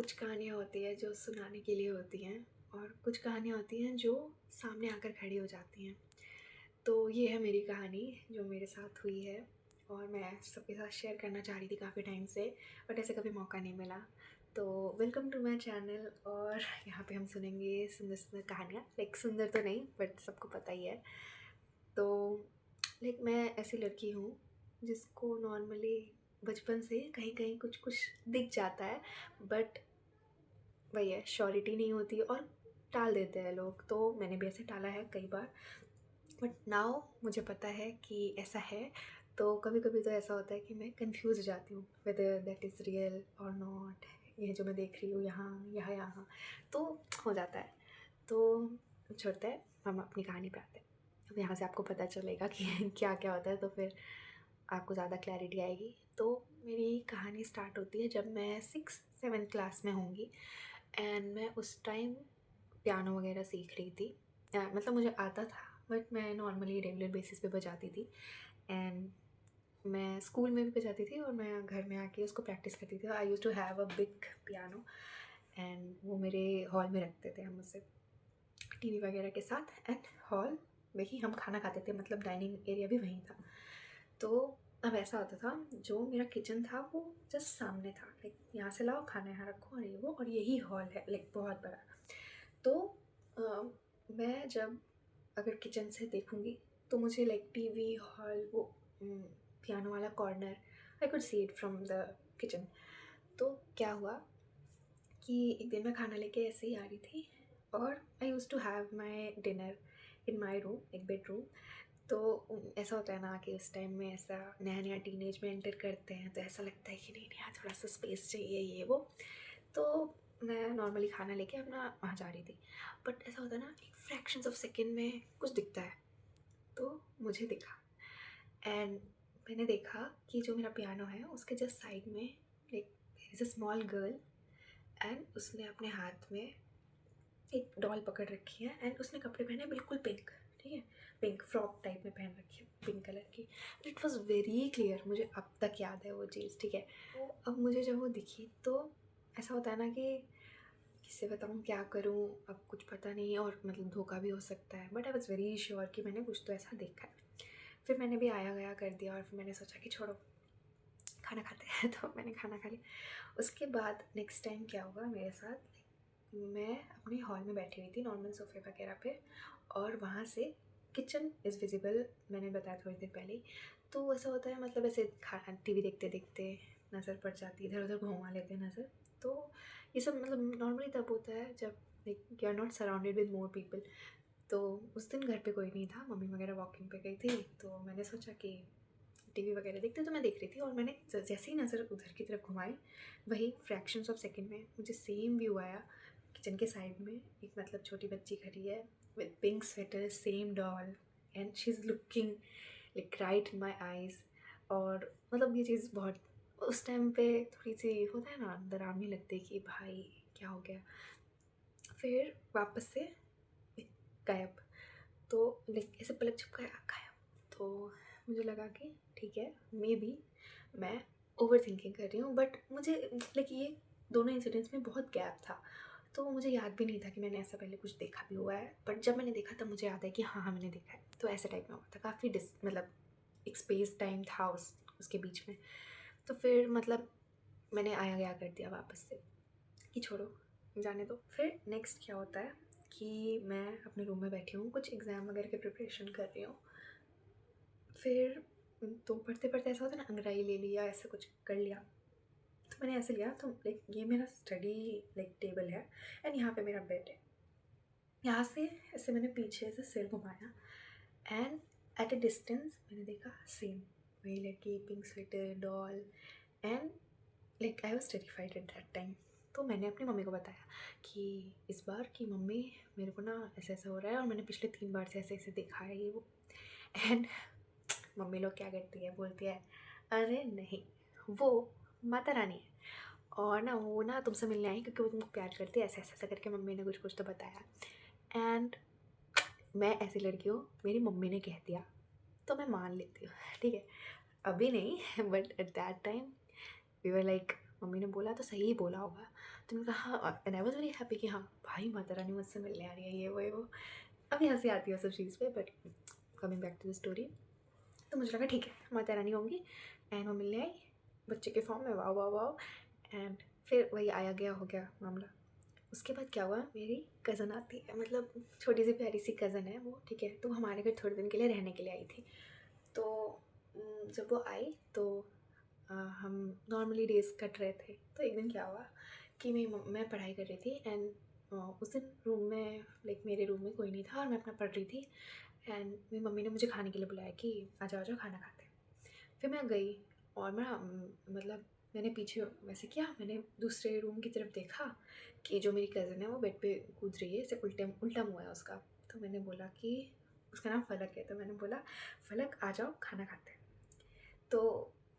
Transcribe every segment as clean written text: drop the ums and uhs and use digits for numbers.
कुछ कहानियाँ होती हैं जो सुनाने के लिए होती हैं और कुछ कहानियाँ होती हैं जो सामने आकर खड़ी हो जाती हैं। तो ये है मेरी कहानी जो मेरे साथ हुई है और मैं सबके साथ शेयर करना चाह रही थी काफ़ी टाइम से, बट ऐसे कभी मौका नहीं मिला। तो वेलकम टू माय चैनल। और यहाँ पे हम सुनेंगे सुंदर सुंदर कहानियाँ। लाइक सुंदर तो नहीं, बट सबको पता ही है। तो लाइक मैं ऐसी लड़की हूँ जिसको नॉर्मली बचपन से कहीं कहीं कुछ कुछ दिख जाता है, बट वही है, श्योरिटी नहीं होती और टाल देते हैं लोग। तो मैंने भी ऐसे टाला है कई बार, बट नाउ मुझे पता है कि ऐसा है। तो कभी कभी तो ऐसा होता है कि मैं कंफ्यूज हो जाती हूँ वेदर दैट इज़ रियल और नॉट। ये जो मैं देख रही हूँ यहाँ यहाँ यहाँ तो हो जाता है। तो छोड़ते हैं, हम अपनी कहानी पे आते हैं। अब यहाँ से आपको पता चलेगा कि क्या क्या होता है, तो फिर आपको ज़्यादा क्लैरिटी आएगी। तो मेरी कहानी स्टार्ट होती है जब मैं 6th-7th क्लास में होंगी। एंड मैं उस टाइम पियानो वगैरह सीख रही थी। मतलब मुझे आता था, बट मैं नॉर्मली रेगुलर बेसिस पे बजाती थी। एंड मैं स्कूल में भी बजाती थी और मैं घर में आके उसको प्रैक्टिस करती थी। I used to have a big piano and वो मेरे हॉल में रखते थे हम उसे टीवी वगैरह के साथ। एंड हॉल में ही हम खाना खाते थे, मतलब डाइनिंग एरिया भी वहीं था। तो अब ऐसा होता था, जो मेरा किचन था वो जस्ट सामने था। लाइक यहाँ से लाओ खाना, यहाँ रखो और ये वो, और यही हॉल है लाइक बहुत बड़ा। तो मैं जब अगर किचन से देखूँगी तो मुझे लाइक टीवी हॉल, वो पियानो वाला corner, I could see it from the kitchen. तो क्या हुआ कि एक दिन मैं खाना लेके ऐसे ही आ रही थी और I used to have my dinner in my room, एक बेडरूम। तो ऐसा होता है ना कि उस टाइम में ऐसा नया नया टीनेज में एंटर करते हैं, तो ऐसा लगता है कि नहीं नहीं यार थोड़ा सा स्पेस चाहिए ये वो। तो मैं नॉर्मली खाना लेके अपना वहाँ जा रही थी, बट ऐसा होता है ना, एक फ्रैक्शंस ऑफ सेकेंड में कुछ दिखता है। तो मुझे दिखा एंड मैंने देखा कि जो मेरा पियानो है उसके जस्ट साइड में like is a small girl. And उसने अपने हाथ में एक डॉल पकड़ रखी है एंड उसने कपड़े पहने बिल्कुल पिंक, ठीक है, पिंक फ्रॉक टाइप में पहन रखी है, पिंक कलर की। इट वॉज़ वेरी क्लियर, मुझे अब तक याद है वो चीज़, ठीक है। तो अब मुझे जब वो दिखी तो ऐसा होता है ना कि किससे बताऊँ, क्या करूँ, अब कुछ पता नहीं और मतलब धोखा भी हो सकता है, but I was very sure कि मैंने कुछ तो ऐसा देखा है। फिर मैंने भी आया गया कर दिया और फिर मैंने सोचा कि छोड़ो खाना खाते हैं तो मैंने खाना खा लिया। उसके बाद नेक्स्ट टाइम क्या हुआ मेरे साथ, मैं अपने हॉल में बैठी हुई थी नॉर्मल सोफ़े वगैरह पे, और वहाँ से किचन इज़ विजिबल, मैंने बताया थोड़ी देर पहले ही। तो ऐसा होता है, मतलब ऐसे खाना टीवी देखते देखते नज़र पड़ जाती है, इधर उधर घुमा लेते हैं नज़र। तो ये सब मतलब नॉर्मली तब होता है जब like you are not surrounded with more people. तो उस दिन घर पे कोई नहीं था, मम्मी वगैरह वॉकिंग पे गई थी, तो मैंने सोचा कि टीवी वगैरह देखते, तो मैं देख रही थी और मैंने जैसे ही नज़र उधर की तरफ घुमाई, वही फ्रैक्शंस ऑफ सेकंड में मुझे सेम व्यू आया। किचन के साइड में एक मतलब छोटी बच्ची खड़ी है with pink sweater, same doll, and she is looking like right in my eyes. और मतलब ये चीज़ बहुत उस टाइम पे थोड़ी सी होता है ना, डरावनी लगती है कि भाई क्या हो गया। फिर वापस से गायब। तो लाइक ऐसे पलक झपकाया गायब। तो मुझे लगा कि ठीक है, मे बी मैं ओवर थिंकिंग कर रही हूँ, बट मुझे लाइक ये दोनों इंसिडेंट्स में बहुत गैप था। तो मुझे याद भी नहीं था कि मैंने ऐसा पहले कुछ देखा भी हुआ है, बट जब मैंने देखा तब मुझे याद है कि हाँ हाँ मैंने देखा है। तो ऐसे टाइप में हुआ था, काफ़ी मतलब एक स्पेस टाइम था उसके बीच में। तो फिर मतलब मैंने आया गया कर दिया वापस से कि छोड़ो जाने दो। फिर नेक्स्ट क्या होता है कि मैं अपने रूम में बैठी हूँ, कुछ एग्ज़ाम वगैरह की प्रिपरेशन कर रही हूँ। फिर तो पढ़ते पढ़ते ऐसा होता है ना, अंगड़ाई ले लिया, ऐसा कुछ कर लिया। तो मैंने ऐसे लिया, तो लाइक ये मेरा स्टडी लाइक टेबल है एंड यहाँ पे मेरा बेड है। यहाँ से ऐसे मैंने पीछे से सिर घुमाया एंड एट अ डिस्टेंस मैंने देखा सेम वही लड़की, pink sweater, doll. And like I was terrified eight that time. तो मैंने अपनी मम्मी को बताया कि इस बार कि मम्मी मेरे को ना ऐसा ऐसा हो रहा है और मैंने पिछले 3 बार से ऐसे ऐसे देखा है ये वो। एंड मम्मी लोग क्या करती है, बोलती है अरे नहीं वो माता रानी है और ना वो ना तुमसे मिलने आई क्योंकि वो तुमको प्यार करती है, ऐसा ऐसा ऐसा करके मम्मी ने कुछ कुछ तो बताया। एंड मैं ऐसी लड़की हूँ, मेरी मम्मी ने कह दिया तो मैं मान लेती हूँ, ठीक है। अभी नहीं but at that time we were like mummy ने बोला तो सही ही बोला होगा। तो मैंने कहा हाँ, and I was very happy कि हाँ भाई माता रानी मुझसे मिलने आ रही है, ये वो। अभी हंसी आती है सब चीज़ पे, but coming back to the story, तो मुझे लगा ठीक है माता रानी होंगी, एंड वो मिलने आई बच्चे के फॉर्म में, वाओ वाओ वाओ। एंड फिर वही आया गया हो गया मामला। उसके बाद क्या हुआ, मेरी कज़न आती है, मतलब छोटी सी प्यारी सी कज़न है वो, ठीक है। तो हमारे घर थोड़े दिन के लिए रहने के लिए आई थी। तो जब वो आई तो हम नॉर्मली डेज़ कट रहे थे। तो एक दिन क्या हुआ कि मैं पढ़ाई कर रही थी, एंड उस दिन रूम में, लाइक मेरे रूम में कोई नहीं था और मैं अपना पढ़ रही थी। एंड मेरी मम्मी ने मुझे खाने के लिए बुलाया कि आ जाओ आ जाओ खाना खाते हैं। फिर मैं गई और मैं मतलब मैंने पीछे वैसे किया, मैंने दूसरे रूम की तरफ देखा कि जो मेरी कज़न है वो बेड पे कूद रही है, ऐसे उल्टा मुँह है उसका। तो मैंने बोला कि उसका नाम फ़लक है, तो मैंने बोला फ़लक आ जाओ खाना खाते हैं। तो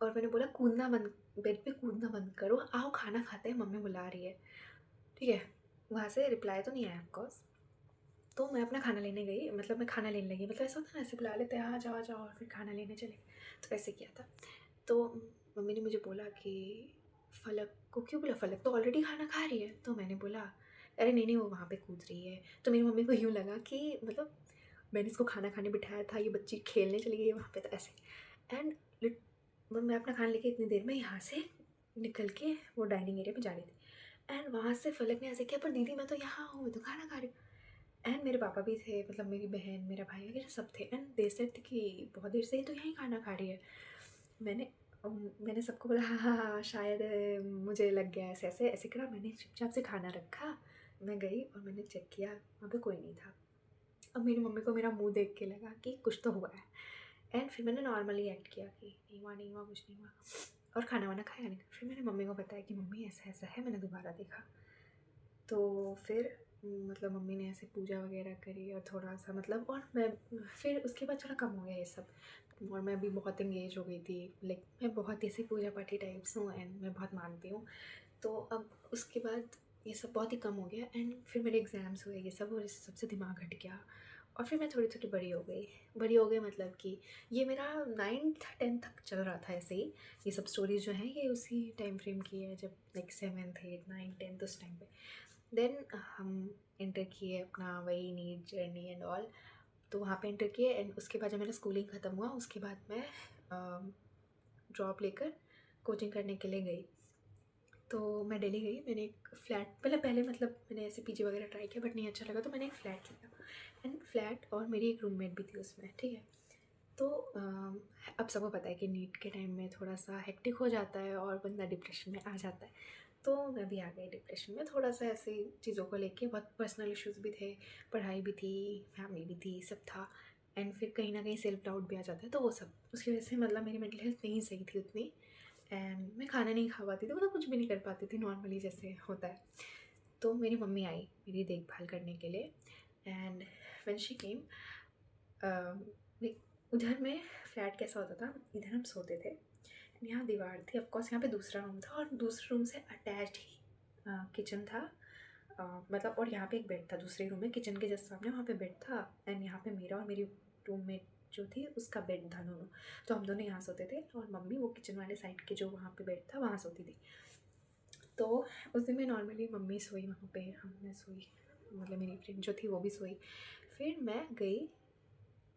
और मैंने बोला कूदना बंद, बेड पे कूदना बंद करो, आओ खाना खाते हैं, मम्मी बुला रही है, ठीक है। वहाँ से रिप्लाई तो नहीं आया ऑफकोर्स। तो मैं अपना खाना लेने गई, मतलब मैं खाना लेने लगी, मतलब ऐसा होता है ना, ऐसे बुला लेते हैं आ जाओ और फिर खाना लेने चले, तो ऐसे किया था। तो मम्मी ने मुझे बोला कि फ़लक को क्यों बोला, फ़लक तो ऑलरेडी खाना खा रही है। तो मैंने बोला अरे नहीं नहीं वो वहाँ पे कूद रही है। तो मेरी मम्मी को यूँ लगा कि मतलब मैंने इसको खाना खाने बिठाया था, ये बच्ची खेलने चली गई है वहाँ पे, तो ऐसे। एंड मैं अपना खाना लेके इतनी देर में यहाँ से निकल के वो डाइनिंग एरिया में जा रही थी, एंड वहाँ से फ़लक ने ऐसे किया पर दीदी मैं तो यहाँ हूँ, मैं तो खाना खा रही हूँ। एंड मेरे पापा भी थे, मतलब मेरी बहन मेरा भाई वगैरह सब थे, एंड दे सेड कि बहुत देर से ही तो यहीं खाना खा रही है। मैंने सबको बोला हाँ हाँ हाँ शायद मुझे लग गया ऐसे ऐसे ऐसे करा। मैंने चुपचाप से खाना रखा, मैं गई और मैंने चेक किया, वहाँ पे कोई नहीं था। अब मेरी मम्मी को मेरा मुंह देख के लगा कि कुछ तो हुआ है, एंड फिर मैंने नॉर्मली एक्ट किया कि नहीं हुआ कुछ नहीं हुआ, और खाना वाना खाया नहीं। फिर मैंने मम्मी को बताया कि मम्मी ऐसा ऐसा है, मैंने दोबारा देखा। तो फिर मतलब मम्मी ने ऐसे पूजा वगैरह करी और थोड़ा सा मतलब, और मैं फिर उसके बाद थोड़ा कम हो गया ये सब, और मैं भी बहुत इंगेज हो गई थी, लाइक मैं बहुत ऐसी पूजा पाठी टाइप्स हूँ एंड मैं बहुत मानती हूँ। तो अब उसके बाद ये सब बहुत ही कम हो गया, एंड फिर मेरे एग्ज़ाम्स हुए ये सब, और इस सबसे दिमाग हट गया। और फिर मैं थोड़ी थोड़ी बड़ी हो गई मतलब कि ये मेरा 9th 10th तक चल रहा था ऐसे ही। ये सब स्टोरीज़ जो हैं ये उसी टाइम फ्रेम की है, जब like 7th 8th 9th 10th उस टाइम पे। देन हम इंटर किए अपना वही नीट जर्नी एंड ऑल। तो वहाँ पे इंटर किए, एंड उसके बाद जब मेरा स्कूलिंग ख़त्म हुआ उसके बाद मैं ड्रॉप लेकर कोचिंग करने के लिए गई। तो मैं दिल्ली गई, मैंने एक फ्लैट पहले मतलब मैंने ऐसे पीजी वगैरह ट्राई किया बट नहीं अच्छा लगा, तो मैंने एक फ़्लैट लिया, एंड फ्लैट और मेरी एक रूममेट भी थी उसमें, ठीक है। तो अब सबको पता है कि नीट के टाइम में थोड़ा सा हेक्टिक हो जाता है और बंदा डिप्रेशन में आ जाता है। तो मैं भी आ गई डिप्रेशन में, थोड़ा सा ऐसे चीज़ों को लेके, बहुत पर्सनल इश्यूज़ भी थे, पढ़ाई भी थी, फैमिली भी थी, सब था। एंड फिर कहीं ना कहीं सेल्फ डाउट भी आ जाता है, तो वो सब उसकी वजह से मतलब मेरी मेंटल हेल्थ नहीं सही थी उतनी, एंड मैं खाना नहीं खा पाती थी, मतलब कुछ भी नहीं कर पाती थी नॉर्मली जैसे होता है। तो मेरी मम्मी आई मेरी देखभाल करने के लिए, एंड व्हेन शी केम, उधर में फ्लैट कैसा होता था, इधर हम सोते थे, यहाँ दीवार थी, ऑफकोर्स यहाँ पे दूसरा रूम था, और दूसरे रूम से अटैच्ड ही किचन था, मतलब, और यहाँ पे एक बेड था दूसरे रूम में, किचन के जस्ट सामने वहाँ पे बेड था, एंड यहाँ पे मेरा और मेरी रूममेट जो थी उसका बेड था दोनों। तो हम दोनों यहाँ सोते थे, और मम्मी वो किचन वाले साइड के जो वहाँ पे बेड था वहाँ सोती थी। तो उस दिन मैं नॉर्मली मम्मी सोई वहाँ पे, मैं सोई, मतलब मेरी फ्रेंड जो थी वो भी सोई। फिर मैं गई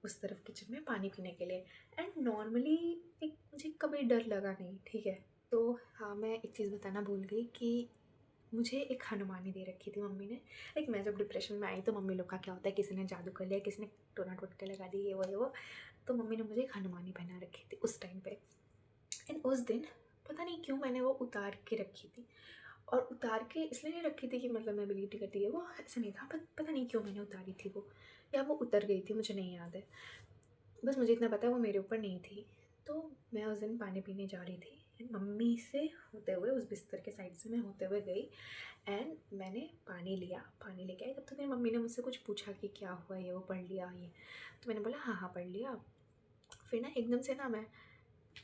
उस तरफ किचन में पानी पीने के लिए, एंड नॉर्मली एक मुझे कभी डर लगा नहीं, ठीक है। तो हाँ मैं एक चीज़ बताना भूल गई कि मुझे एक हनुमानी दे रखी थी मम्मी ने। लाइक मैं जब डिप्रेशन में आई तो मम्मी लोग का क्या होता है, किसी ने जादू कर लिया, किसी ने टोना टोटके लगा दी, ये वो। तो मम्मी ने मुझे एक हनुमानी पहना रखी थी उस टाइम पे, एंड उस दिन पता नहीं क्यों मैंने वो उतार के रखी थी। और उतार के इसलिए नहीं रखी थी कि मतलब मैं बिलीव नहीं करती है वो, ऐसा नहीं था, पता नहीं क्यों मैंने उतारी थी वो, या वो उतर गई थी, मुझे नहीं याद है। बस मुझे इतना पता है वो मेरे ऊपर नहीं थी। तो मैं उस दिन पानी पीने जा रही थी, एंड मम्मी से होते हुए उस बिस्तर के साइड से मैं होते हुए गई, एंड मैंने पानी लिया, पानी लेके आई। तब तक मेरी मम्मी ने मुझसे कुछ पूछा कि क्या हुआ, ये वो पढ़ लिया ये। तो मैंने बोला हाँ हाँ पढ़ लिया। फिर ना एकदम से ना मैं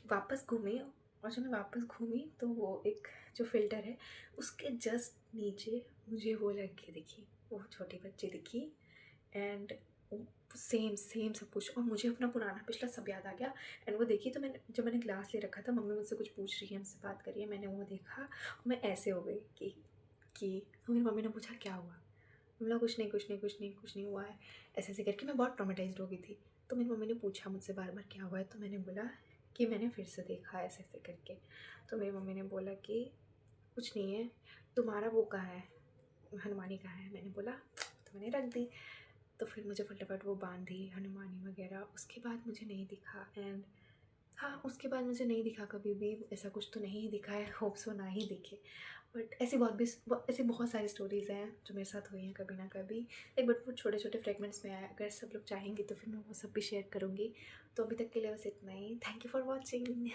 वापस घूमी, और जब मैं वापस घूमी तो वो एक जो फ़िल्टर है उसके जस्ट नीचे मुझे वो लड़की दिखी, वो छोटी बच्ची दिखी, एंड सेम सेम सब कुछ, और मुझे अपना पुराना पिछला सब याद आ गया। एंड वो देखी तो मैंने, जब मैंने ग्लास ले रखा था, मम्मी मुझसे कुछ पूछ रही है, मुझसे बात कर रही है, मैंने वो देखा और मैं ऐसे हो गई कि तो मेरी मम्मी ने पूछा क्या हुआ, बोला कुछ नहीं कुछ नहीं कुछ नहीं कुछ नहीं हुआ है, ऐसे ऐसे करके मैं बहुत ट्रॉमेटाइज्ड हो गई थी। तो मेरी मम्मी ने पूछा मुझसे बार बार क्या हुआ है, तो मैंने बोला कि मैंने फिर से देखा ऐसे ऐसे करके। तो मेरी मम्मी ने बोला कि कुछ नहीं है, तुम्हारा वो कहाँ है, हनुमानी कहाँ है। मैंने बोला तो मैंने रख दी। तो फिर मुझे फटाफट वो बांधी हनुमानी वगैरह, उसके बाद मुझे नहीं दिखा। एंड हाँ, उसके बाद मुझे नहीं दिखा कभी भी, ऐसा कुछ तो नहीं ही दिखा है, होप सो ना ही दिखे। बट ऐसी बहुत सारी स्टोरीज़ हैं जो मेरे साथ हुई हैं कभी ना कभी। एक बट वो छोटे छोटे फ्रेगमेंट्स में आए, अगर सब लोग चाहेंगे तो फिर मैं वो सब भी शेयर करूँगी। तो अभी तक के लिए बस इतना ही। Thank you for watching.